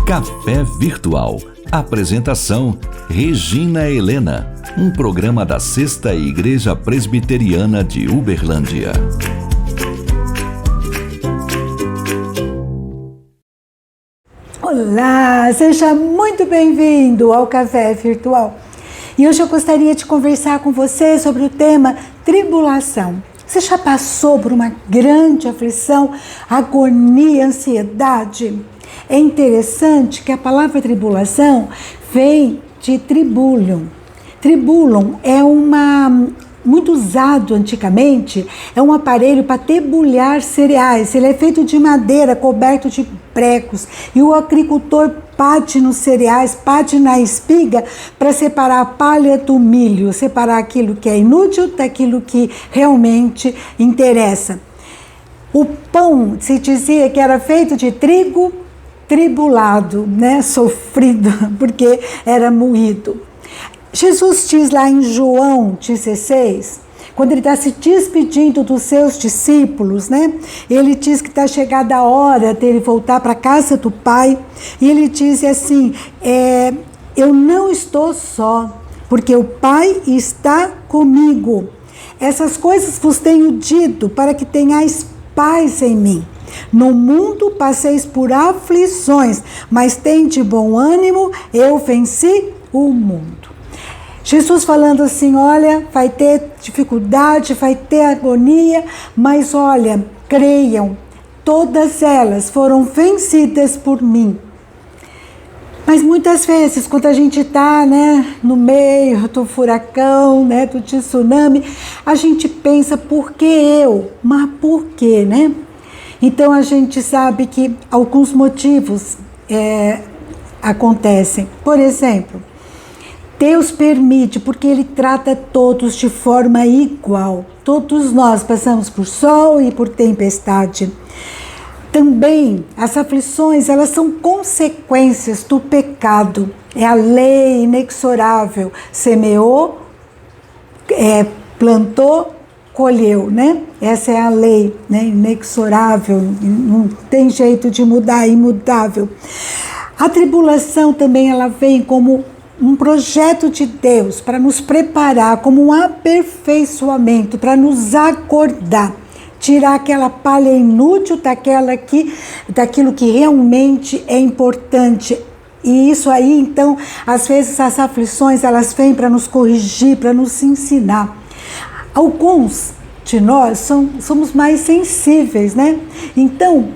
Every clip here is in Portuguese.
Café Virtual. Apresentação: Regina Helena. Um programa da Sexta Igreja Presbiteriana de Uberlândia. Olá, seja muito bem-vindo ao Café Virtual. E hoje eu gostaria de conversar com você sobre o tema tribulação. Você já passou por uma grande aflição, agonia, ansiedade? É interessante que a palavra tribulação vem de tribulum. Tribulum é muito usado antigamente, é um aparelho para debulhar cereais. Ele é feito de madeira, coberto de pregos, e o agricultor bate nos cereais, bate na espiga para separar a palha do milho, separar aquilo que é inútil daquilo que realmente interessa. O pão se dizia que era feito de trigo tribulado, sofrido, porque era moído. Jesus diz lá em João 16, quando ele está se despedindo dos seus discípulos, ele diz que está chegada a hora dele voltar para a casa do Pai, e ele diz assim, eu não estou só, porque o Pai está comigo. Essas coisas vos tenho dito para que tenhais paz em mim. No mundo passeis por aflições, mas tende bom ânimo, eu venci o mundo. Jesus falando assim, olha, vai ter dificuldade, vai ter agonia, mas olha, creiam, todas elas foram vencidas por mim. Mas muitas vezes, quando a gente está no meio do furacão, do tsunami, a gente pensa, por que eu? Mas por quê, Então a gente sabe que alguns motivos acontecem. Por exemplo, Deus permite porque Ele trata todos de forma igual. Todos nós passamos por sol e por tempestade. Também as aflições, elas são consequências do pecado. É a lei inexorável. Semeou, plantou, colheu, Essa é a lei, inexorável, não tem jeito de mudar, é imutável. A tribulação também, ela vem como um projeto de Deus para nos preparar, como um aperfeiçoamento, para nos acordar, tirar aquela palha inútil daquilo que realmente é importante. E isso aí, então, às vezes as aflições, elas vêm para nos corrigir, para nos ensinar. Alguns de nós somos mais sensíveis, Então,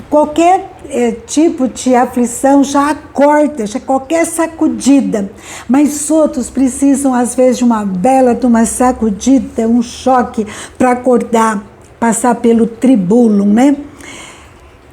qualquer tipo de aflição já acorda, já qualquer sacudida. Mas outros precisam, às vezes, de uma sacudida, um choque para acordar, passar pelo tribulum,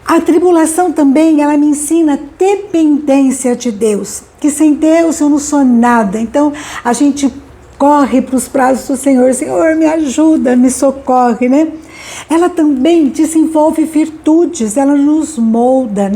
A tribulação também, ela me ensina dependência de Deus, que sem Deus eu não sou nada. Então, a gente corre para os braços do Senhor, Senhor, me ajuda, me socorre, Ela também desenvolve virtudes, ela nos molda,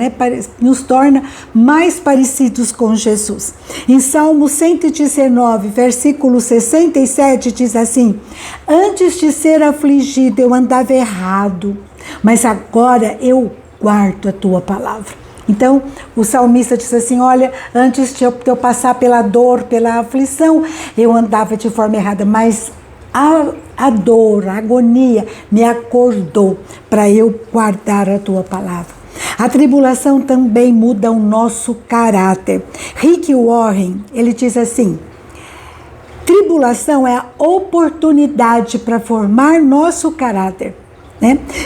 nos torna mais parecidos com Jesus. Em Salmo 119, versículo 67, diz assim, antes de ser afligido eu andava errado, mas agora eu guardo a tua palavra. Então, o salmista diz assim, olha, antes de eu passar pela dor, pela aflição, eu andava de forma errada, mas a dor, a agonia me acordou para eu guardar a tua palavra. A tribulação também muda o nosso caráter. Rick Warren, ele diz assim, tribulação é a oportunidade para formar nosso caráter.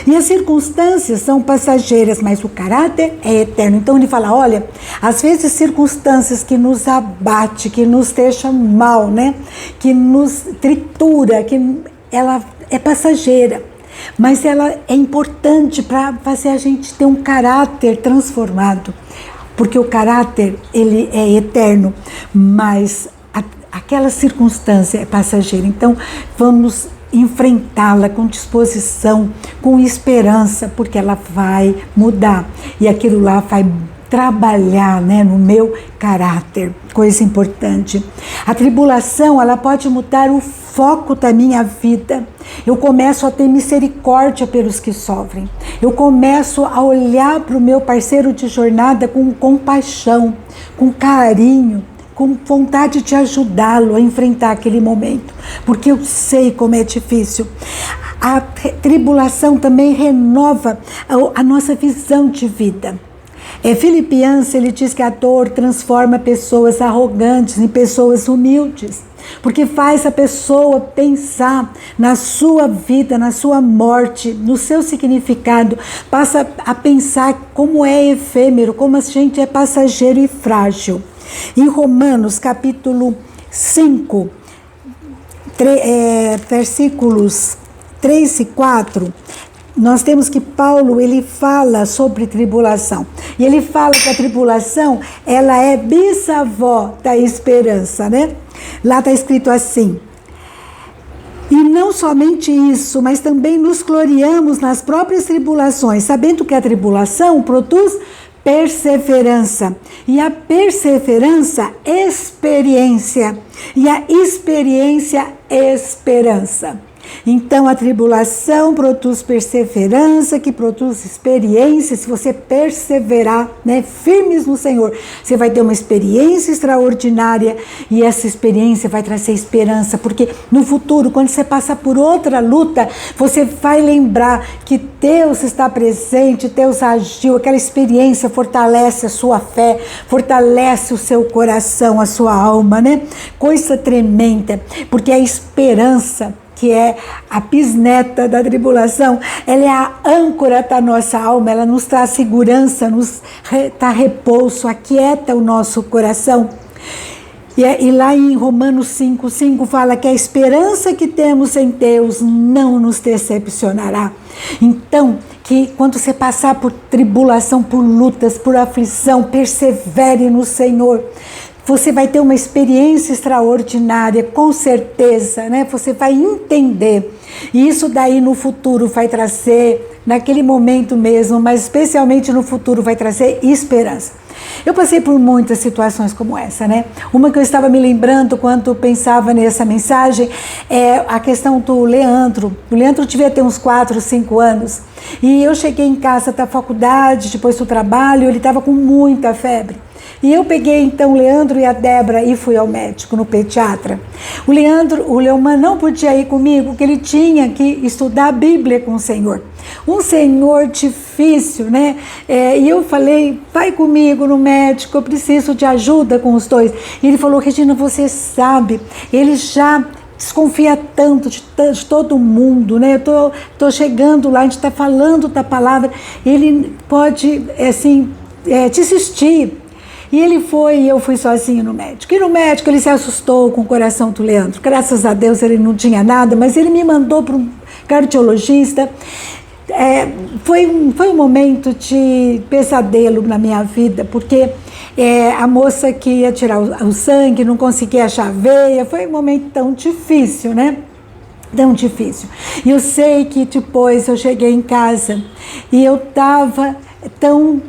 E as circunstâncias são passageiras, mas o caráter é eterno. Então ele fala, olha, às vezes circunstâncias que nos abate, que nos deixa mal, que nos tritura, que ela é passageira, mas ela é importante para fazer a gente ter um caráter transformado, porque o caráter, ele é eterno, mas aquela circunstância é passageira. Então vamos enfrentá-la com disposição, com esperança, porque ela vai mudar e aquilo lá vai trabalhar, no meu caráter, coisa importante. A tribulação, ela pode mudar o foco da minha vida. Eu começo a ter misericórdia pelos que sofrem. Eu começo a olhar para o meu parceiro de jornada com compaixão, com carinho, com vontade de ajudá-lo a enfrentar aquele momento, porque eu sei como é difícil. A tribulação também renova a nossa visão de vida. Filipenses, ele diz que a dor transforma pessoas arrogantes em pessoas humildes, porque faz a pessoa pensar na sua vida, na sua morte, no seu significado, passa a pensar como é efêmero, como a gente é passageiro e frágil. Em Romanos capítulo 5, versículos 3 e 4, nós temos que Paulo, ele fala sobre tribulação. E ele fala que a tribulação, ela é bisavó da esperança, né? Lá está escrito assim: e não somente isso, mas também nos gloriamos nas próprias tribulações, sabendo que a tribulação produz perseverança, e a perseverança, experiência, e a experiência, esperança. Então a tribulação produz perseverança, que produz experiência. Se você perseverar, né, firmes no Senhor, você vai ter uma experiência extraordinária, e essa experiência vai trazer esperança, porque no futuro, quando você passar por outra luta, você vai lembrar que Deus está presente, Deus agiu. Aquela experiência fortalece a sua fé, fortalece o seu coração, a sua alma, né? Coisa tremenda, porque a esperança, que é a bisneta da tribulação, ela é a âncora da nossa alma, ela nos traz segurança, nos dá repouso, aquieta o nosso coração. E lá em Romanos 5:5 fala que a esperança que temos em Deus não nos decepcionará. Então, que quando você passar por tribulação, por lutas, por aflição, persevere no Senhor. Você vai ter uma experiência extraordinária, com certeza, né? Você vai entender. E isso daí no futuro vai trazer, naquele momento mesmo, mas especialmente no futuro, vai trazer esperança. Eu passei por muitas situações como essa, né? Uma que eu estava me lembrando quando pensava nessa mensagem é a questão do Leandro. O Leandro devia ter uns 4, 5 anos. E eu cheguei em casa da faculdade, depois do trabalho, ele estava com muita febre. E eu peguei então o Leandro e a Débora e fui ao médico, no pediatra. O Leoman não podia ir comigo, porque ele tinha que estudar a Bíblia com o Senhor. Um Senhor difícil, né? E eu falei, vai comigo no médico, eu preciso de ajuda com os dois. E ele falou, Regina, você sabe, ele já desconfia tanto de todo mundo, né? Eu tô chegando lá, a gente está falando da palavra, ele pode, assim, desistir. E ele foi, e eu fui sozinho no médico. E no médico ele se assustou com o coração do Leandro. Graças a Deus ele não tinha nada, mas ele me mandou para um cardiologista. Foi um momento de pesadelo na minha vida, porque a moça que ia tirar o sangue não conseguia achar a veia. Foi um momento tão difícil, né? Tão difícil. E eu sei que depois eu cheguei em casa e eu estava tão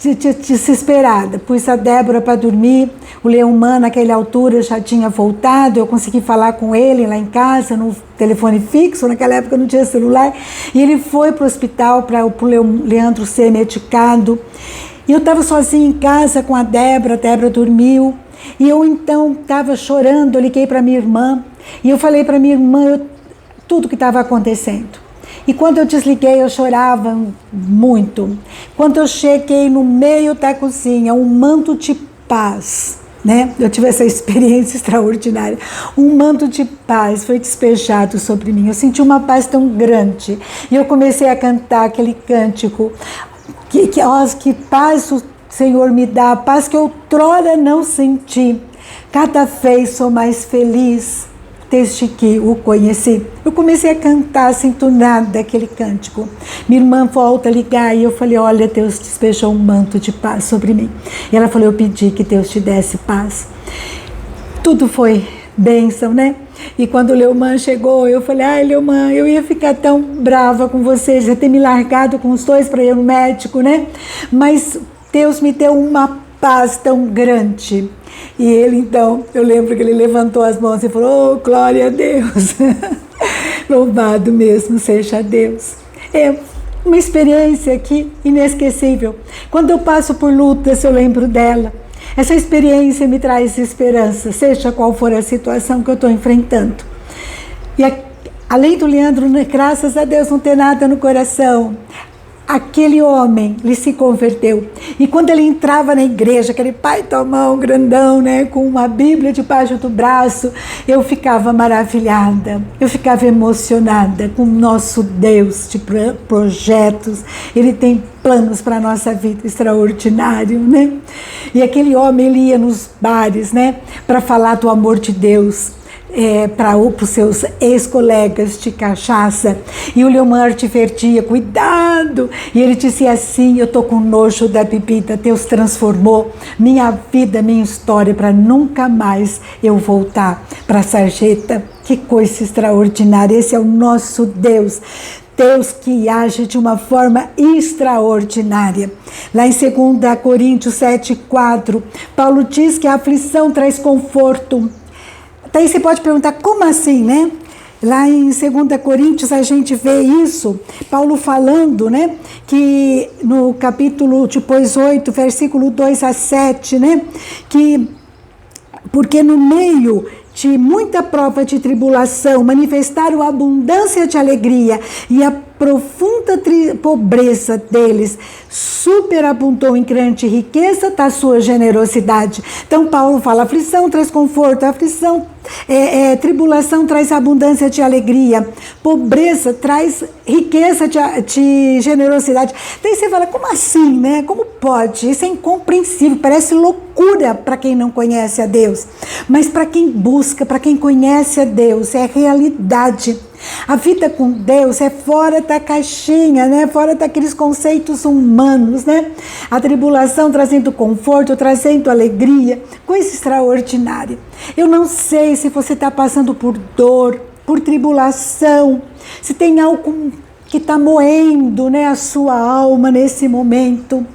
desesperada, pus a Débora para dormir, o Leoman naquela altura já tinha voltado, eu consegui falar com ele lá em casa, no telefone fixo, naquela época não tinha celular, e ele foi para o hospital para o Leandro ser medicado, e eu estava sozinha em casa com a Débora dormiu, e eu então estava chorando, eu liguei para minha irmã, e eu falei para minha irmã tudo que estava acontecendo. E quando eu desliguei, eu chorava muito. Quando eu cheguei no meio da cozinha, um manto de paz, né? Eu tive essa experiência extraordinária. Um manto de paz foi despejado sobre mim. Eu senti uma paz tão grande. E eu comecei a cantar aquele cântico. Que paz o Senhor me dá, a paz que outrora não senti. Cada vez sou mais feliz desde que o conheci. Eu comecei a cantar, entonada aquele cântico. Minha irmã volta a ligar e eu falei, olha, Deus despejou um manto de paz sobre mim. E ela falou, eu pedi que Deus te desse paz. Tudo foi bênção, né? E quando o Leoman chegou, eu falei, ai, Leoman, eu ia ficar tão brava com você, já ter me largado com os dois para ir no médico, né? Mas Deus me deu uma paz tão grande. E ele então, eu lembro que ele levantou as mãos e falou: oh, glória a Deus, louvado mesmo seja Deus. É uma experiência aqui inesquecível. Quando eu passo por lutas, eu lembro dela. Essa experiência me traz esperança, seja qual for a situação que eu estou enfrentando. E além do Leandro, graças a Deus, não ter nada no coração, aquele homem, ele se converteu. E quando ele entrava na igreja, aquele pai tomão grandão, né, com uma Bíblia debaixo do braço, eu ficava maravilhada, eu ficava emocionada com o nosso Deus de projetos. Ele tem planos para a nossa vida extraordinário, né? E aquele homem, ele ia nos bares, né, para falar do amor de Deus. Para os seus ex-colegas de cachaça, e o Leomar te advertia: cuidado, e ele dizia assim: eu estou com nojo da bebida, Deus transformou minha vida, minha história, para nunca mais eu voltar para a sarjeta. Que coisa extraordinária, esse é o nosso Deus. Deus que age de uma forma extraordinária. Lá em 2 Coríntios 7,4, Paulo diz que a aflição traz conforto. Daí você pode perguntar, como assim, né? Lá em 2 Coríntios a gente vê isso, Paulo falando, né? Que no capítulo depois 8, versículo 2 a 7, né? Que porque no meio de muita prova de tribulação manifestaram a abundância de alegria, e a profunda pobreza deles superabundou em grande riqueza da sua generosidade. Então Paulo fala: aflição traz conforto, aflição, tribulação traz abundância de alegria, pobreza traz riqueza de generosidade. Daí você fala: como assim, né? Como pode? Isso é incompreensível, parece loucura para quem não conhece a Deus, mas para quem busca, para quem conhece a Deus, é realidade. A vida com Deus é fora da caixinha, né? Fora daqueles conceitos humanos, né? A tribulação trazendo conforto, trazendo alegria, coisa extraordinária. Eu não sei se você está passando por dor, por tribulação, se tem algo que está moendo, né, a sua alma nesse momento.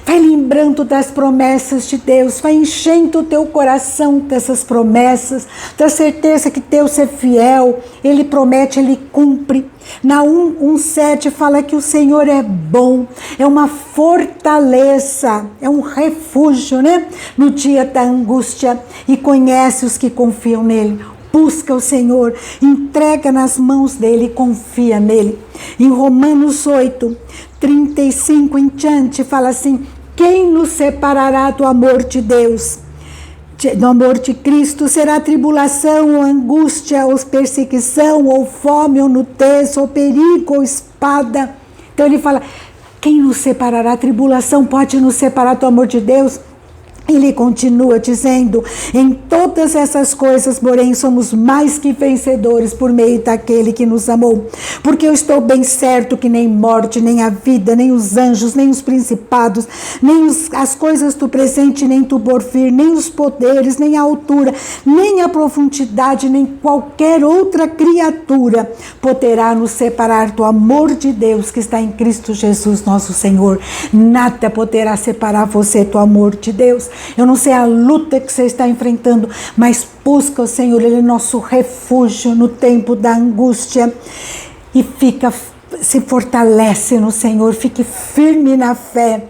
Vai lembrando das promessas de Deus, vai enchendo o teu coração dessas promessas, da certeza que Deus é fiel, Ele promete, Ele cumpre. Naum 1,7 fala que o Senhor é bom, é uma fortaleza, é um refúgio, né, no dia da angústia, e conhece os que confiam nele. Busca o Senhor, entrega nas mãos dele e confia nele. Em Romanos 8, 35 em diante, fala assim: quem nos separará do amor de Deus? Do amor de Cristo? Será tribulação, ou angústia, ou perseguição, ou fome, ou nudez, ou perigo, ou espada? Então ele fala: quem nos separará? A tribulação pode nos separar do amor de Deus? Ele continua dizendo: em todas essas coisas, porém, somos mais que vencedores por meio daquele que nos amou. Porque eu estou bem certo que nem morte, nem a vida, nem os anjos, nem os principados, nem as coisas do presente, nem do porvir, nem os poderes, nem a altura, nem a profundidade, nem qualquer outra criatura poderá nos separar do amor de Deus que está em Cristo Jesus, nosso Senhor. Nada poderá separar você do amor de Deus. Eu não sei a luta que você está enfrentando, mas busca o Senhor, Ele é nosso refúgio no tempo da angústia, e se fortalece no Senhor, fique firme na fé,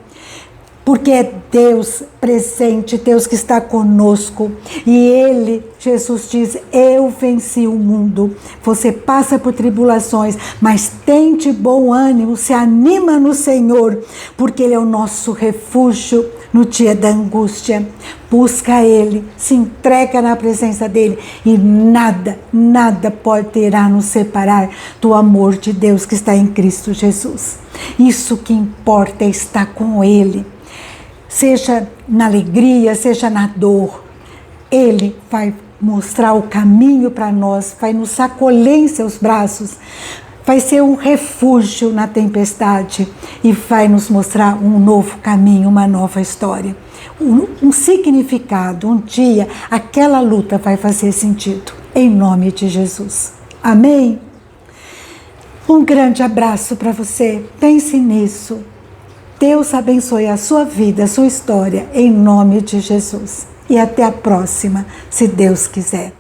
porque é Deus presente, Deus que está conosco, e Ele, Jesus diz: eu venci o mundo. Você passa por tribulações, mas tem de bom ânimo, se anima no Senhor, porque Ele é o nosso refúgio no dia da angústia. Busca Ele, se entrega na presença dEle, e nada poderá nos separar do amor de Deus que está em Cristo Jesus. Isso que importa é estar com Ele, seja na alegria, seja na dor. Ele vai mostrar o caminho para nós, vai nos acolher em seus braços, vai ser um refúgio na tempestade, e vai nos mostrar um novo caminho, uma nova história, um significado. Um dia aquela luta vai fazer sentido, em nome de Jesus. Amém? Um grande abraço para você, pense nisso. Deus abençoe a sua vida, a sua história, em nome de Jesus. E até a próxima, se Deus quiser.